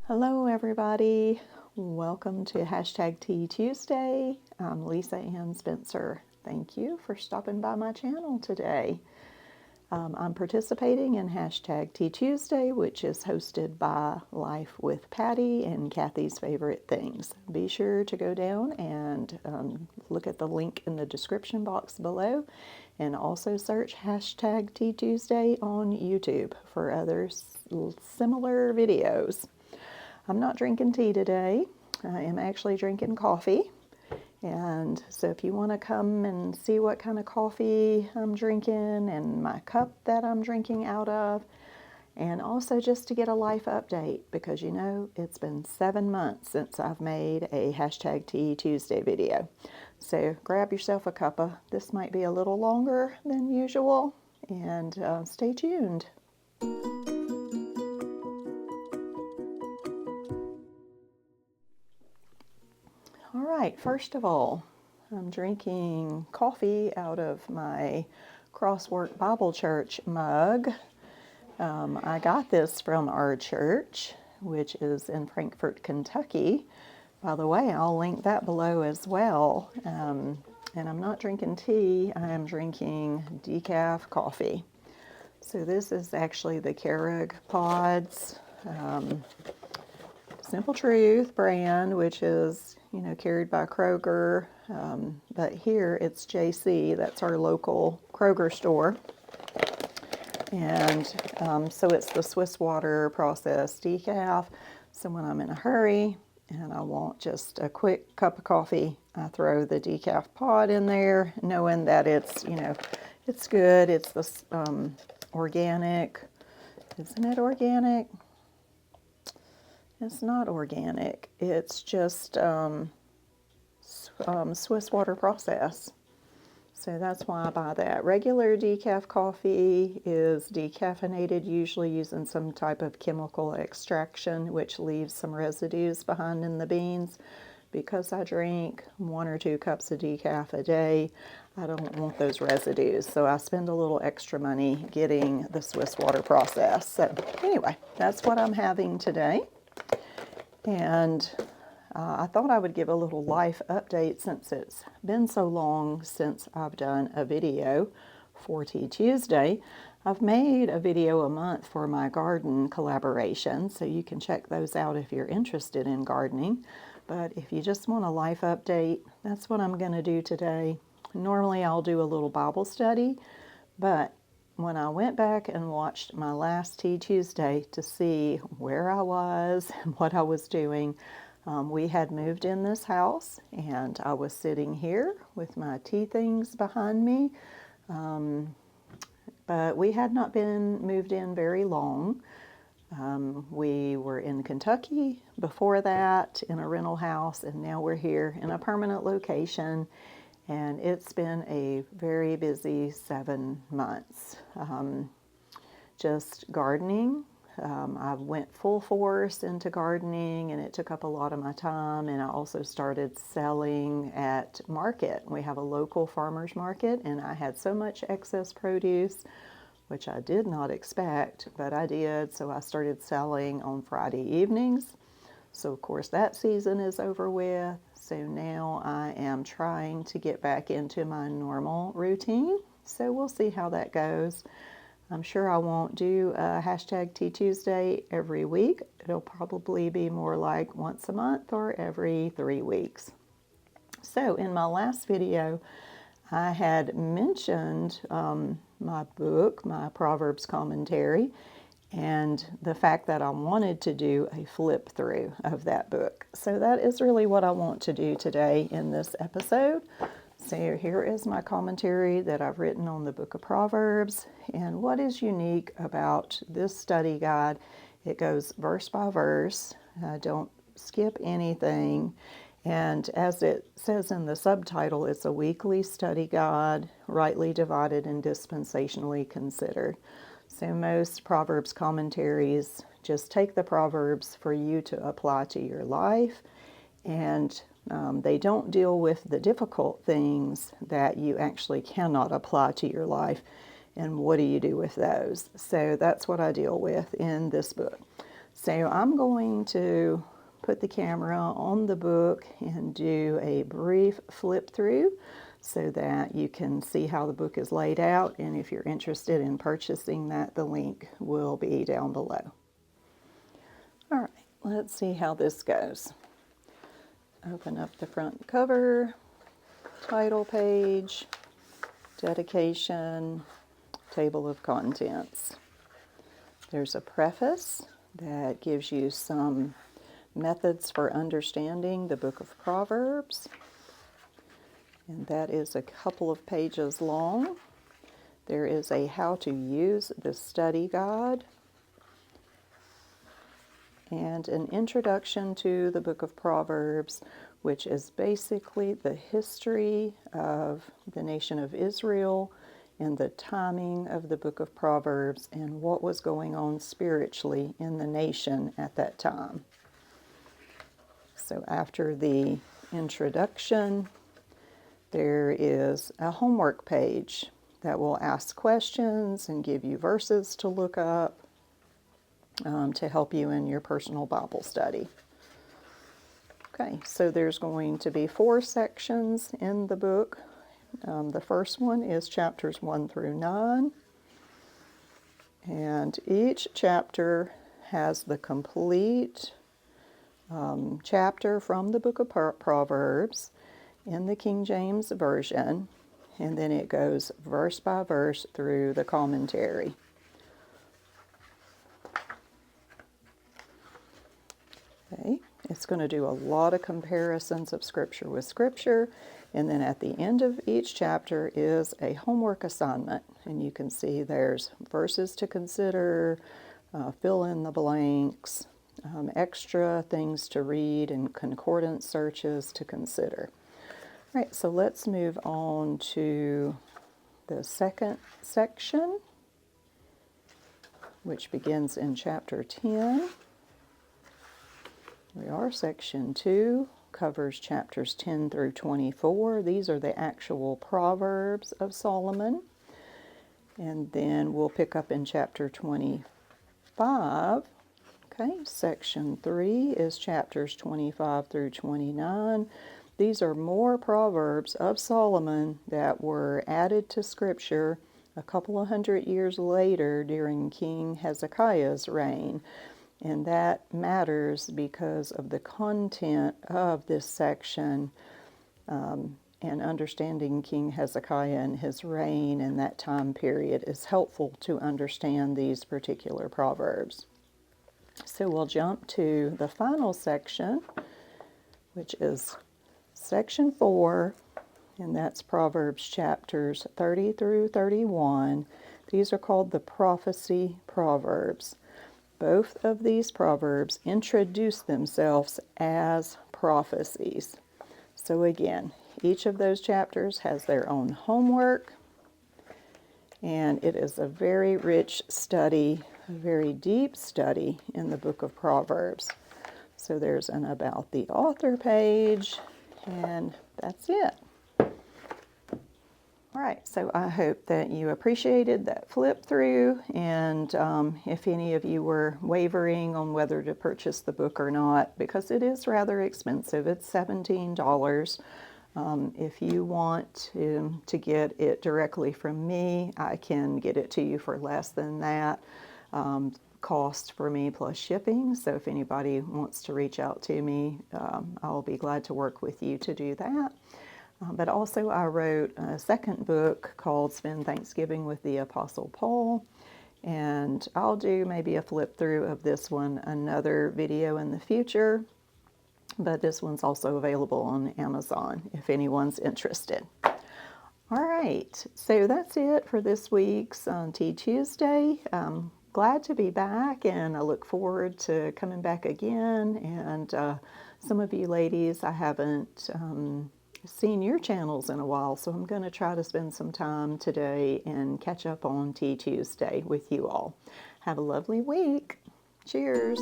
Hello everybody, welcome to Tea Tuesday. I'm Lisa Ann Spencer. Thank you for stopping by my channel today. I'm participating in Tea Tuesday, which is hosted by Life with Patty and Kathy's Favorite Things. Be sure to go down and look at the link in the description box below, and also search Tea Tuesday on YouTube for other similar videos. I'm not drinking tea today. I am actually drinking coffee. And so if you want to come and see what kind of coffee I'm drinking and my cup that I'm drinking out of, and also just to get a life update, because you know it's been 7 months since I've made a Tea Tuesday video. So grab yourself a cuppa. This might be a little longer than usual, and stay tuned. All right, first of all, I'm drinking coffee out of my Crosswork Bible Church mug. I got this from our church, which is in Frankfort, Kentucky. By the way, I'll link that below as well. And I'm not drinking tea, I am drinking decaf coffee. So this is actually the Keurig Pods Simple Truth brand, which is, you know, carried by Kroger, but here it's JC, that's our local Kroger store. And so it's the Swiss water processed decaf. So when I'm in a hurry and I want just a quick cup of coffee, I throw the decaf pod in there, knowing that it's, you know, it's good. It's the organic. Isn't it organic? It's not organic. It's just Swiss water process. So that's why I buy that. Regular decaf coffee is decaffeinated, usually using some type of chemical extraction, which leaves some residues behind in the beans. Because I drink 1 or 2 cups of decaf a day, I don't want those residues. So I spend a little extra money getting the Swiss water process. So anyway, that's what I'm having today. And I thought I would give a little life update since it's been so long since I've done a video for Tea Tuesday. I've made a video a month for my garden collaboration, so you can check those out if you're interested in gardening. But if you just want a life update, that's what I'm going to do today. Normally I'll do a little Bible study, but when I went back and watched my last Tea Tuesday to see where I was and what I was doing, we had moved in this house, and I was sitting here with my tea things behind me, but we had not been moved in very long. We were in Kentucky before that in a rental house, and now we're here in a permanent location. And it's been a very busy 7 months. Just gardening. I went full force into gardening, and it took up a lot of my time. And I also started selling at market. We have a local farmer's market, and I had so much excess produce, which I did not expect, but I did. So I started selling on Friday evenings. So of course that season is over with. So now I am trying to get back into my normal routine. So we'll see how that goes. I'm sure I won't do a Tea Tuesday every week. It'll probably be more like once a month or every 3 weeks. So in my last video, I had mentioned my book, my Proverbs commentary, and the fact that I wanted to do a flip through of that book. So that is really what I want to do today in this episode. So here is my commentary that I've written on the book of Proverbs. And what is unique about this study guide, it goes verse by verse. I don't skip anything. And as it says in the subtitle, it's a weekly study guide, rightly divided and dispensationally considered. So most Proverbs commentaries just take the Proverbs for you to apply to your life, and they don't deal with the difficult things that you actually cannot apply to your life, and what do you do with those. So that's what I deal with in this book. So I'm going to put the camera on the book and do a brief flip through so that you can see how the book is laid out, and if you're interested in purchasing that, the link will be down below. All right, let's see how this goes. Open up the front cover, title page, dedication, table of contents. There's a preface that gives you some methods for understanding the book of Proverbs, and that is a couple of pages long. There is a how to use the study guide and an introduction to the book of Proverbs, which is basically the history of the nation of Israel and the timing of the book of Proverbs and what was going on spiritually in the nation at that time. So after the introduction, there is a homework page that will ask questions and give you verses to look up to help you in your personal Bible study. Okay, so there's going to be 4 sections in the book. The first one is chapters 1 through 9, and each chapter has the complete chapter from the book of Proverbs in the King James Version, and then it goes verse by verse through the commentary. Okay, it's going to do a lot of comparisons of Scripture with Scripture, and then at the end of each chapter is a homework assignment, and you can see there's verses to consider, fill in the blanks, extra things to read, and concordance searches to consider. All right, so let's move on to the second section, which begins in chapter 10. We are section 2, covers chapters 10 through 24. These are the actual Proverbs of Solomon. And then we'll pick up in chapter 25. Okay, section 3 is chapters 25 through 29. These are more Proverbs of Solomon that were added to Scripture a couple of hundred years later during King Hezekiah's reign. And that matters because of the content of this section, and understanding King Hezekiah and his reign in that time period is helpful to understand these particular Proverbs. So we'll jump to the final section, which is section 4, and that's Proverbs chapters 30 through 31. These are called the prophecy Proverbs. Both of these Proverbs introduce themselves as prophecies. So again, each of those chapters has their own homework, and it is a very rich study, a very deep study in the book of Proverbs. So there's an about the author page, and that's it. All right, so I hope that you appreciated that flip through, and if any of you were wavering on whether to purchase the book or not, because it is rather expensive, it's $17. If you want to get it directly from me, I can get it to you for less than that cost for me plus shipping. So if anybody wants to reach out to me, I'll be glad to work with you to do that. But also I wrote a second book called Spend Thanksgiving with the Apostle Paul, and I'll do maybe a flip through of this one, another video in the future, but this one's also available on Amazon if anyone's interested. All right, so that's it for this week's Tea Tuesday. Glad to be back, and I look forward to coming back again. And some of you ladies, I haven't seen your channels in a while, so I'm going to try to spend some time today and catch up on Tea Tuesday with you all. Have a lovely week. Cheers.